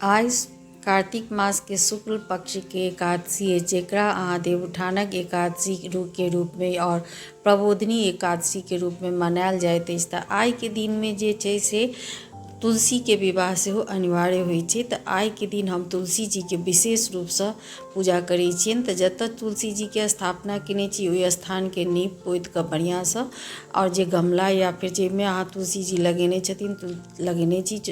आज कार्तिक मास के शुक्ल पक्ष के एकादशी है, जेकरा अहाँ देवउठानक एकादशी के रूप में और प्रबोधिनी एकादशी के रूप में मनायल जाइत अछि। तऽ आइ के दिन में जे छै से तुलसी के विवाह सेहो अनिवार्य होइ छै। तऽ आइ के दिन हम तुलसी जी के विशेष रूप से पूजा करै छियनि। तऽ जतऽ तुलसी जी के स्थापना केने छी ओहि स्थान के नीप पोति कऽ बढ़िया से, और जे गमला या फिर जाहिमे अहाँ तुलसी जी लगेने छथिन लगेने छी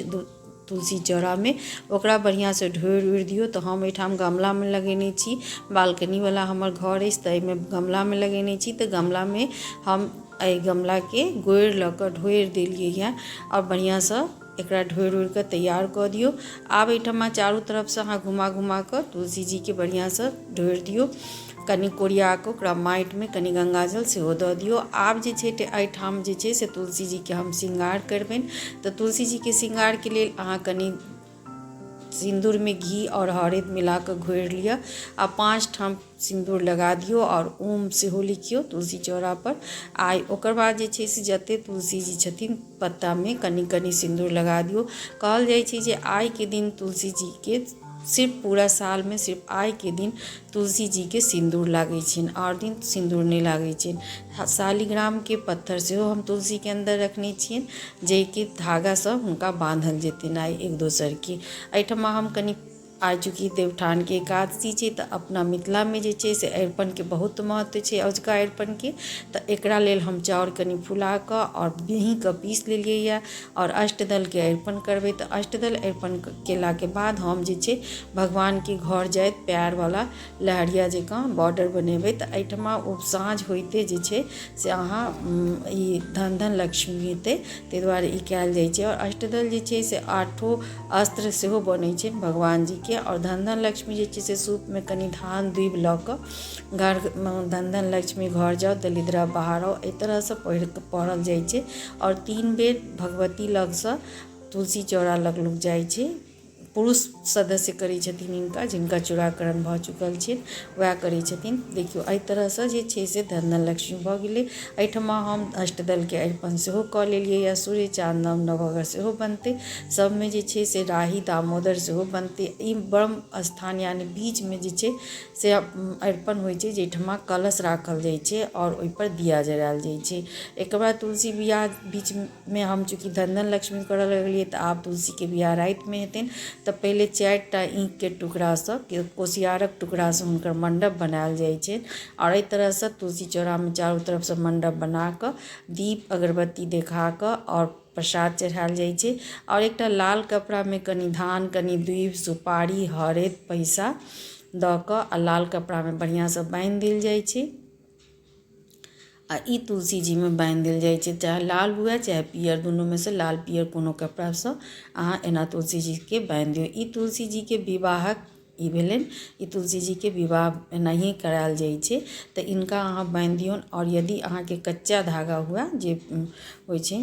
तुलसी चौरा में, ओकरा बढ़िया से ढोरि उड़ि दियौ। तऽ हम एहिठाम गमला में लगेने छी, बालकनी वाला हमर घर अछि तऽ एहिमे गमला में लगेने छी। तऽ गमला में हम एहि गमला के गोड़ि लऽ कऽ ढोरि देलियै यऽ और बढ़िया से एकरा ढोरि उड़ि कऽ तैयार कऽ दियौ। आब एहिठमा चारू तरफ से अहाँ घुमा घुमा कऽ तुलसी जी के बढ़िया से ढोरि दियौ। कनि कोरिया कऽ ओकरा माटि में कनि गंगाजल सेहो दऽ दियौ। आब जे छै एहिठाम जे छै से तुलसी जी के हम श्रृंगार करबनि। तऽ तुलसी जी के श्रृंगार के लेल अहाँ कनि सिंदूर में घी और हरदि मिला कऽ घोरि लिअ आ 5 ठाम सिंदूर लगा दियौ और ओम सेहो लिखियौ तुलसी चौरा पर। ओकर बाद जे छै से जते तुलसी जी छथिन पत्ता में कनि कनि सिंदूर लगा दियौ। कहल जाइ छै जे आइ के दिन तुलसी जी के सिर्फ पूरा साल में सिर्फ आइ के दिन तुलसी जी के सिंदूर लागै छनि, और दिन सिंदूर नहीं लागै छनि। शालिग्राम के पत्थर सेहो हम तुलसी के अंदर रखने छियनि, जे कि धागा से हुनका बांधल जेतनि आइ एक दोसर के। एहिठमा हम कनि आइ चूँकि देवउठान के एकादशी छै तऽ अपना मिथिला में जे छै से अरिपन के बहुत महत्व छै, अजुका अरिपन के। तऽ एकरा लेल हम चाउर कनि फुला कऽ और मेही कऽ पीस लेलियै यऽ और अष्टदल के अरिपन करबै। तऽ अष्टदल अरिपन केला के बाद हम जे छै भगवान के घर जाइत पैर वाला लहरिया जकाँ बॉर्डर बनेबै। तऽ एहिठमा ओ साँझ होइते जे छै से अहाँ ई धन धन लक्ष्मी हेतै, ताहि दुआरे ई कयल जाइ छै। और अष्टदल जे छै से 8 अस्त्र सेहो बनै छै भगवान जी के। और धन धन लक्ष्मी जे छै से सूप में कनि धान दूबि लऽ कऽ घर धन धन लक्ष्मी घर जाओ दलिद्रा बाहर आओ, एहि तरह से पढ़ल जाइ छै। और 3 बेर भगवती लग से तुलसी चौरा लग लोग जाइ छै। पुरुष सदस्य करै छथिन हिनका, जिनका चूड़ाकरण भऽ चुकल छै वएह करै छथिन। देखियौ एहि तरह से जे छै से धन धन लक्ष्मी भऽ गेलै। एहिठमा हम अष्टदल के अरिपन सेहो कऽ लेलियै या सूर्य चाँद नवग्रह सेहो बनतै। सब में जे छै से राही दामोदर सेहो बनतै। ई ब्रह्म स्थान यानी बीच में जे छै से अरिपन होइ छै, जाहिठमा कलश राखल जाइ छै और ओहि पर दिया जरायल जाइ छै। एक बाद तुलसी बियाह बीच में हम चूँकि धन धन लक्ष्मी करऽ लगलियै तऽ आब तुलसी के बियाह राति में हेतनि। तऽ पहिले 4टा ईंख के टुकड़ा से कोसियारक टुकड़ा से हुनकर मंडप बनायल जाइ छै। और एहि तरह से तुलसी चौरा में चारों तरफ से मंडप बना कऽ दीप अगरबत्ती देखा कऽ और प्रसाद चढ़ायल जाइ छै। और एकटा लाल कपड़ा में कनि धान कनि दूबि सुपारी हरदि पैसा दऽ कऽ आ लाल कपड़ा में बढ़िया से बान्हि देल जाइ छै। आ ई तुलसी जी में बान्हि देल जाइ छै, चाहे लाल हुए चाहे पियर, दुनू में से लाल पियर कोनो कपड़ा से अहाँ एना तुलसी जी के बान्हि दियौ। ई तुलसी जी के विवाहक ई भेलनि, ई तुलसी जी के विवाह एनाही करायल जाइ छै। तऽ इनका अहाँ बान्हि दियौन। और यदि अहाँ के कच्चा धागा हुए जे होइ छै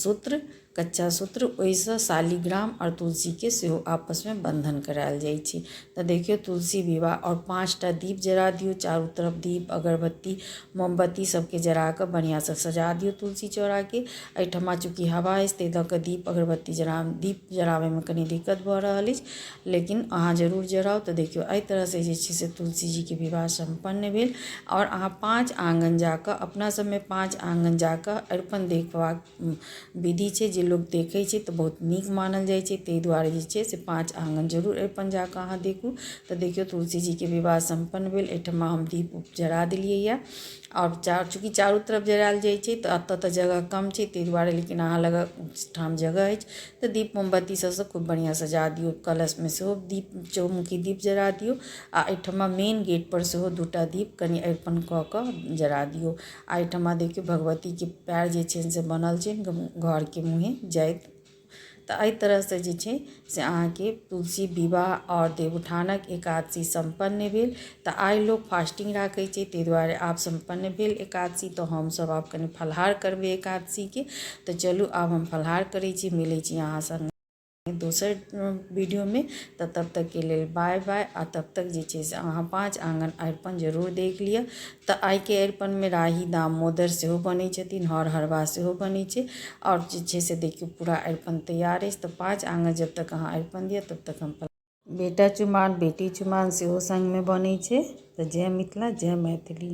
सूत्र, कच्चा सूत्र, ओहिसँ शालिग्राम और तुलसी के सेहो आपस में बंधन करायल जाइ छै। तऽ देखियौ तुलसी विवाह। और 5टा दीप जरा दियौ, चारों तरफ दीप अगरबत्ती मोमबत्ती सबके जरा कऽ बढ़िया से सजा दियौ तुलसी चौरा के। एहिठमा चूँकि हवा अछि ताहि दऽ कऽ दीप अगरबत्ती दीप जराबे में कनि दिक्कत भऽ रहल अछि, लेकिन अहाँ जरूर जराउ। तऽ देखियौ एहि तरह से जे छै से तुलसी जी के विवाह सम्पन्न भेल। और अहाँ 5 आंगन जाकऽ, अपना सब में 5 आंगन जाकऽ अरिपन देखबाक विधि छै, जे लोग देखै छै तऽ बहुत नीक मानल जाइ छै। ताहि दुआरे जे छै से 5 आंगन जरूर अरिपन जाकऽ अहाँ देखू। तऽ देखियौ तुलसी जी के विवाह सम्पन्न भेल। एहिठमा हम दीप उप जरा देलियै यऽ। और चूँकि चारू तरफ जरायल जाइ छै तऽ एतऽ तऽ जगह कम छै, ताहि दुआरे लेकिन अहाँ लग ठाम जगह अछि तऽ दीप मोमबत्ती सबसँ खूब बढ़िया सजा दियौ। कलश में सेहो दीप चौमुखी दीप जरा दियौ। आ एहिठमा मेन गेट पर सेहो 2टा दीप कनि अरिपन कऽ कऽ जरा दियौ। आ एहिठमा देखियौ भगवती के पैर जे छनि से बनल छनि घर के मुँहे जाइत। तऽ एहि तरह से जे छै से अहाँके तुलसी विवाह और देवउठानक एकादशी सम्पन्न भेल। तऽ आइ लोग फास्टिंग राखै छै, ताहि दुआरे आब सम्पन्न भेल एकादशी। तऽ हमसब आब कनि फलाहार करबै एकादशी के। तऽ चलू आब हम फलाहार करै छी, मिलै छी अहाँ संग। दोसर वीडियो में। तऽ तब तक के लेल बाय बाय। आ तब तक जे छै से अहाँ 5 आङ्गन अरिपन जरूर देख लिअ। तऽ आइके अरिपनमे राही दामोदर सेहो बनै छथिन, हर हरबा सेहो बनै छै। आओर जे छै से देखियौ पूरा अरिपन तैयार अछि। तऽ 5 आङ्गन जब तक अहाँ अरिपन दिअ तब तक हम बेटा चुमाओन बेटी चुमाओन सेहो संगमे बनै छै। तऽ जय मिथिला जय मैथिली।